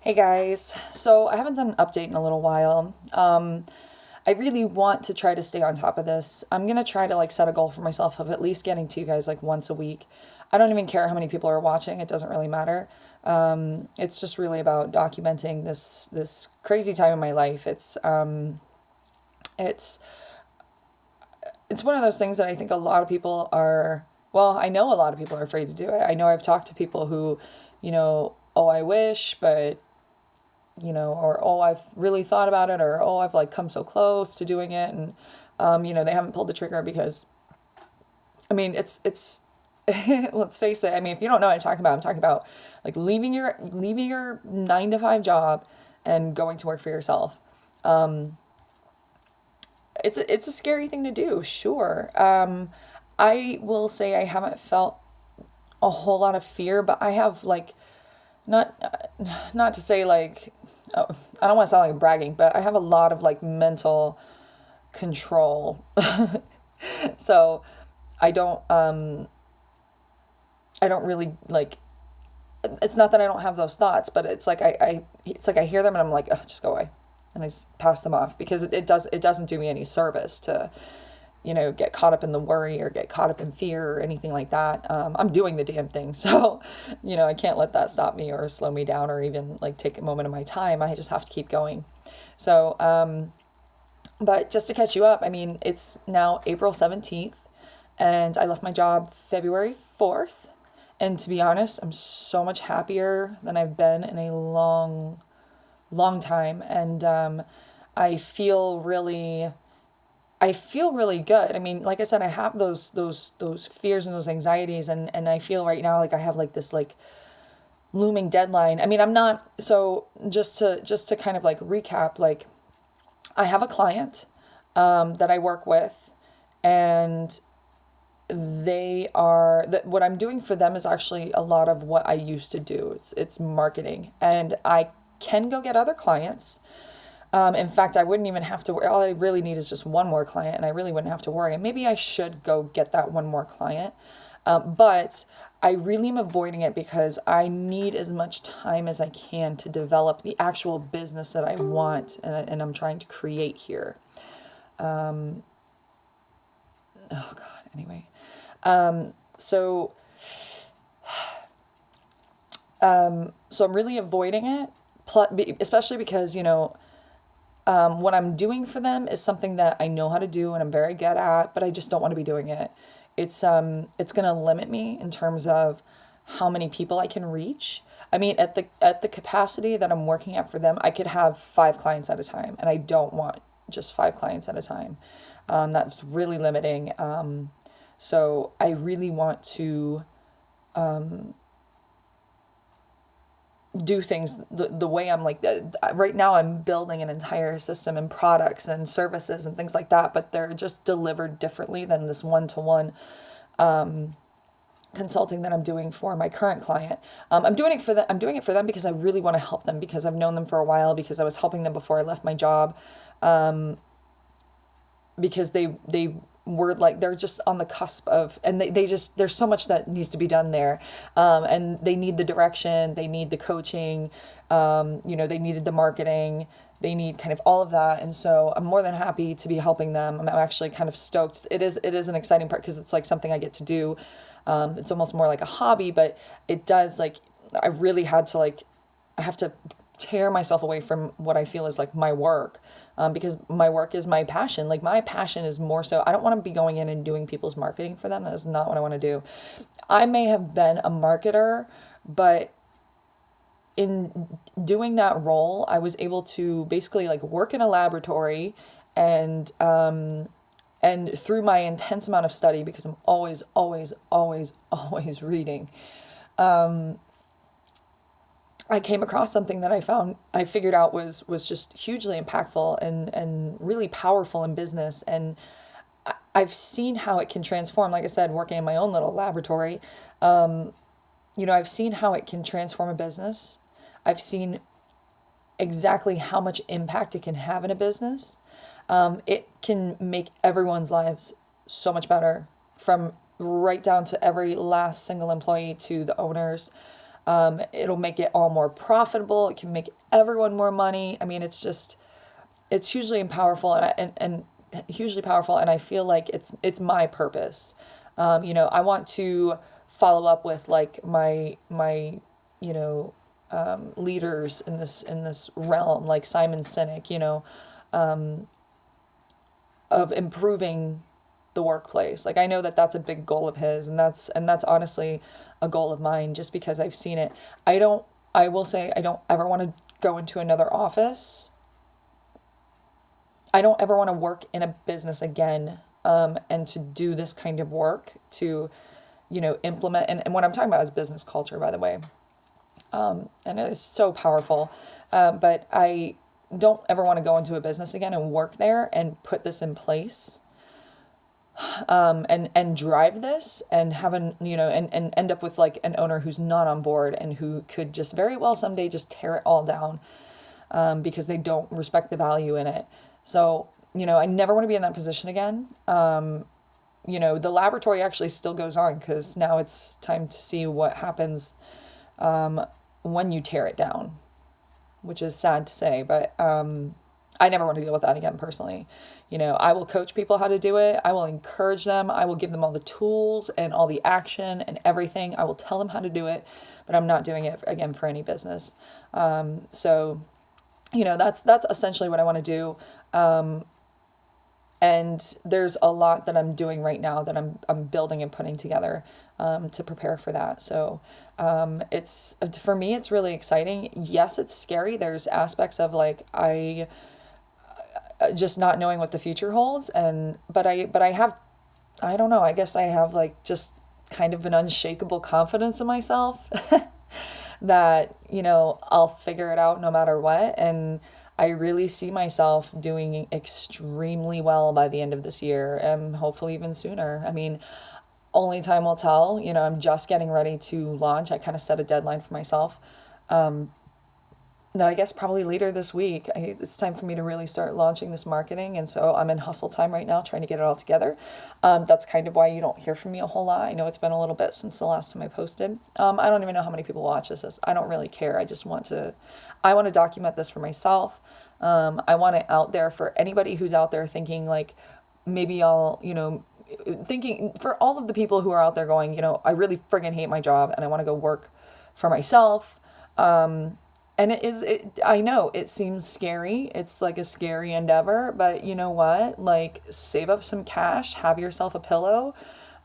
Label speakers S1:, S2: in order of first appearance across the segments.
S1: Hey guys, so I haven't done an update in a little while. I really want to try to stay on top of this. I'm gonna try to set a goal for myself of at least getting to you guys once a week. I don't even care how many people are watching, it doesn't really matter. It's just really about documenting this crazy time in my life. It's it's one of those things that I think a lot of people are, well, I know a lot of people are afraid to do it. I know I've talked to people who, oh, I wish, but or oh, I've really thought about it, or oh, I've come so close to doing it, and they haven't pulled the trigger because, I mean, it's let's face it. I mean, if you don't know what I'm talking about leaving your 9 to 5 job and going to work for yourself. It's a scary thing to do, sure. I will say I haven't felt a whole lot of fear, but I have not not to say oh, I don't want to sound like I'm bragging, but I have a lot of mental control. So I don't really it's not that I don't have those thoughts, but it's like I hear them and I'm like, oh, just go away. And I just pass them off because it doesn't do me any service to get caught up in the worry or get caught up in fear or anything like that. I'm doing the damn thing. So, I can't let that stop me or slow me down or even take a moment of my time. I just have to keep going. So, but just to catch you up, I mean, it's now April 17th and I left my job February 4th. And to be honest, I'm so much happier than I've been in a long time. And, I feel really I feel really good. I mean, like I said, I have those fears and those anxieties, and I feel right now like I have this looming deadline. I mean, I'm not, so just to kind of recap, I have a client that I work with, and what I'm doing for them is actually a lot of what I used to do. It's marketing, and I can go get other clients. In fact, I wouldn't even have to. All I really need is just one more client, and I really wouldn't have to worry. And maybe I should go get that one more client, but I really am avoiding it because I need as much time as I can to develop the actual business that I want and I'm trying to create here. Oh God. Anyway, so so I'm really avoiding it, especially because what I'm doing for them is something that I know how to do and I'm very good at, but I just don't want to be doing it. It's going to limit me in terms of how many people I can reach. I mean, at the capacity that I'm working at for them, I could have 5 clients at a time, and I don't want just 5 clients at a time. That's really limiting. So I really want to do things the way I'm right now I'm building an entire system and products and services and things like that, but they're just delivered differently than this one-to-one consulting that I'm doing for my current client. I'm doing it for them because I really want to help them, because I've known them for a while, because I was helping them before I left my job, because they were they're just on the cusp of, and they just, there's so much that needs to be done there, and they need the direction, they need the coaching, they needed the marketing, they need kind of all of that. And so I'm more than happy to be helping them. I'm actually kind of stoked. It is an exciting part because it's something I get to do. It's almost more like a hobby, but it does I really had to I have to tear myself away from what I feel is my work, because my work is my passion. My passion is more so, I don't want to be going in and doing people's marketing for them. That is not what I want to do. I may have been a marketer, but in doing that role, I was able to basically work in a laboratory, and through my intense amount of study, because I'm always reading, I came across something that I figured out was just hugely impactful and really powerful in business. And I've seen how it can transform, like I said, working in my own little laboratory. I've seen how it can transform a business. I've seen exactly how much impact it can have in a business. It can make everyone's lives so much better, from right down to every last single employee to the owners. It'll make it all more profitable. It can make everyone more money. I mean, it's hugely powerful, and hugely powerful. And I feel like it's my purpose. I want to follow up with like my, you know, leaders in this realm, like Simon Sinek, of improving the workplace. Like I know that that's a big goal of his, and that's honestly a goal of mine, just because I've seen it. I will say I don't ever want to go into another office. I don't ever want to work in a business again, and to do this kind of work to, implement, and what I'm talking about is business culture, by the way. And it is so powerful. But I don't ever want to go into a business again and work there and put this in place, and drive this and have and end up with like an owner who's not on board and who could just very well someday just tear it all down, because they don't respect the value in it. So, I never want to be in that position again. The laboratory actually still goes on, because now it's time to see what happens, when you tear it down, which is sad to say, but I never want to deal with that again personally. I will coach people how to do it. I will encourage them. I will give them all the tools and all the action and everything. I will tell them how to do it, but I'm not doing it again for any business. So, that's essentially what I want to do. And there's a lot that I'm doing right now that I'm building and putting together, to prepare for that. So, for me, it's really exciting. Yes, it's scary. There's aspects of like, just not knowing what the future holds. But I have, I don't know, I guess I have like just kind of an unshakable confidence in myself that, I'll figure it out no matter what. And I really see myself doing extremely well by the end of this year, and hopefully even sooner. I mean, only time will tell. I'm just getting ready to launch. I kind of set a deadline for myself. No, I guess probably later this week. It's time for me to really start launching this marketing. And so I'm in hustle time right now, trying to get it all together. That's kind of why you don't hear from me a whole lot. I know it's been a little bit since the last time I posted. I don't even know how many people watch this. I don't really care. I want to document this for myself. I want it out there for anybody who's out there thinking like, maybe thinking for all of the people who are out there going, I really friggin' hate my job and I want to go work for myself. And I know it seems scary. It's like a scary endeavor, but you know what? Like, save up some cash, have yourself a pillow,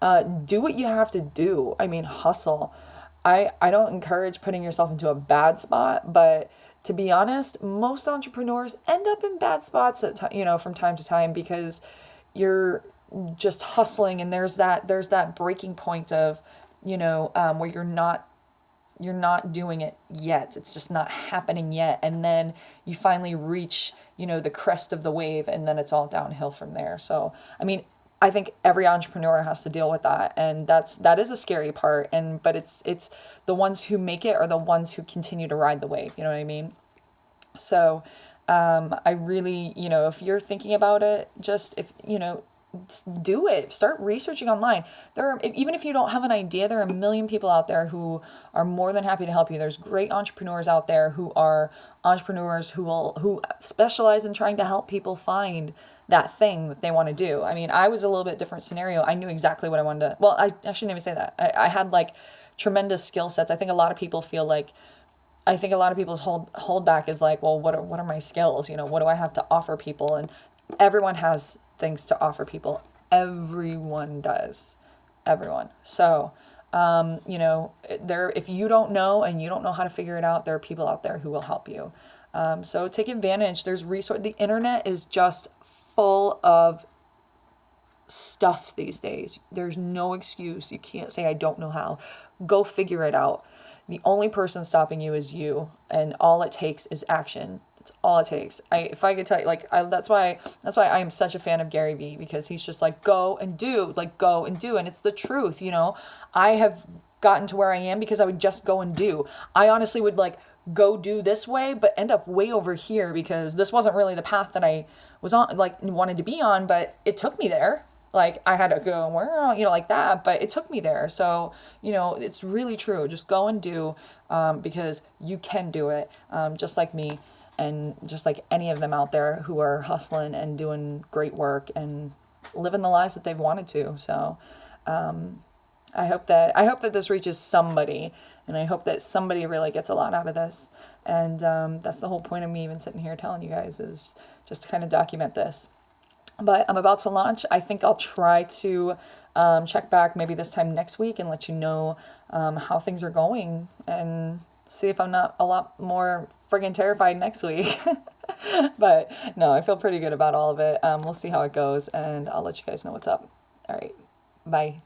S1: do what you have to do. I mean, hustle. I don't encourage putting yourself into a bad spot, but to be honest, most entrepreneurs end up in bad spots from time to time, because you're just hustling, and there's that breaking point of, where you're not doing it yet. It's just not happening yet. And then you finally reach, the crest of the wave, and then it's all downhill from there. So, I mean, I think every entrepreneur has to deal with that. And that is a scary part. But it's the ones who make it are the ones who continue to ride the wave. You know what I mean? So, I really, if you're thinking about it, just do it. Start researching online. Even if you don't have an idea, there are a million people out there who are more than happy to help you. There's great entrepreneurs out there who are entrepreneurs who specialize in trying to help people find that thing that they want to do. I mean, I was a little bit different scenario. I knew exactly what I wanted to. Well, I shouldn't even say that. I had like tremendous skill sets. I think a lot of people feel like. I think a lot of people's hold back is like, well, what are my skills? What do I have to offer people? And everyone has things to offer people. Everyone does. Everyone. So, if you don't know and you don't know how to figure it out, there are people out there who will help you. So take advantage. There's resource. The internet is just full of stuff these days. There's no excuse. You can't say, I don't know how. Go figure it out. The only person stopping you is you, and all it takes is action. That's all it takes. If I could tell you, that's why I am such a fan of Gary Vee, because he's just like, go and do, and it's the truth. I have gotten to where I am because I would just go and do. I honestly would like go do this way, but end up way over here, because this wasn't really the path that I was on, like wanted to be on, but it took me there. like I had to go, like that, but it took me there. So, it's really true. Just go and do, because you can do it, just like me and just like any of them out there who are hustling and doing great work and living the lives that they've wanted to. So, I hope that this reaches somebody, and I hope that somebody really gets a lot out of this. And that's the whole point of me even sitting here telling you guys, is just to kind of document this. But I'm about to launch. I think I'll try to check back maybe this time next week and let you know how things are going, and see if I'm not a lot more friggin' terrified next week. But no, I feel pretty good about all of it. We'll see how it goes, and I'll let you guys know what's up. All right. Bye.